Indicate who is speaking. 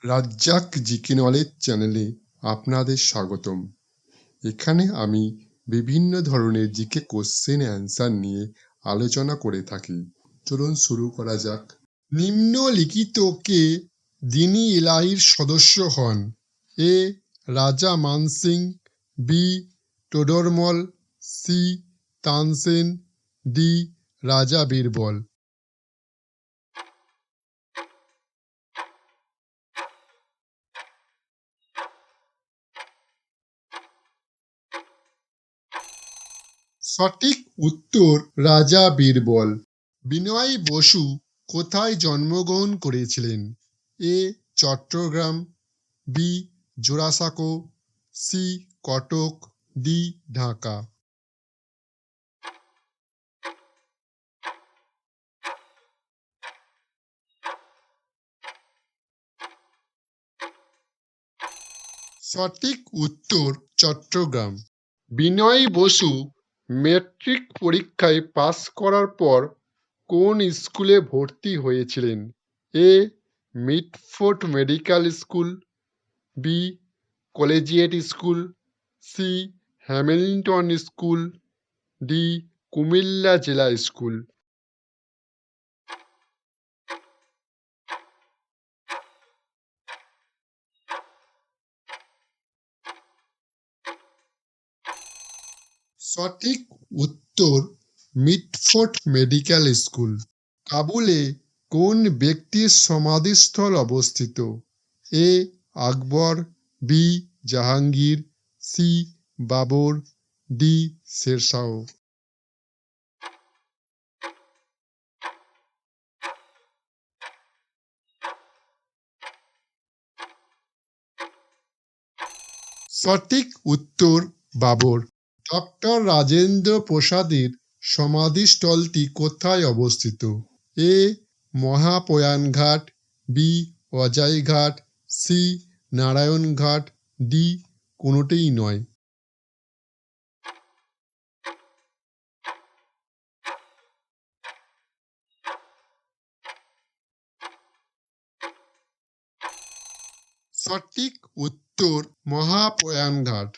Speaker 1: Razzak GK knowledge চ্যানেলে আপনাদের স্বাগতম। এখানে আমি বিভিন্ন ধরনের জিকে কোশ্চেন অ্যান্সার নিয়ে আলোচনা করে থাকি। চলুন শুরু করা যাক। নিম্নলিখিত কে দিনি ইলাহির সদস্য হন? A Raja Mansingh, B Todarmal, C Tansen, D Raja Birbal. সঠিক উত্তর রাজা বীরবল। বিনয় বসু কোথায় জন্মগ্রহণ করেছিলেন? A Chittagong, B Jorasanko, C Cuttack, D Dhaka. সঠিক উত্তর চট্টগ্রাম। বিনয় বসু মেট্রিক পরীক্ষায় পাস করার পর কোন স্কুলে ভর্তি হয়েছিলেন? A Mitford medical school, B collegiate school, C Hamilton school, D Comilla জেলা স্কুল। সঠিক উত্তর মিটফোর্ড মেডিকেল স্কুল। কাবুলে কোন ব্যক্তির সমাধিস্থল অবস্থিত? A Akbar, B Jahangir, C Babur, D Sher Shah. সঠিক উত্তর বাবর। ডক্টর রাজেন্দ্র প্রসাদের সমাধিস্থলটি কোথায় অবস্থিত? A Mahaprayan Ghat, B Ajay Ghat, C Narayan Ghat, D কোনোটিই নয়। সঠিক উত্তর মহাপ্রয়াণঘাট।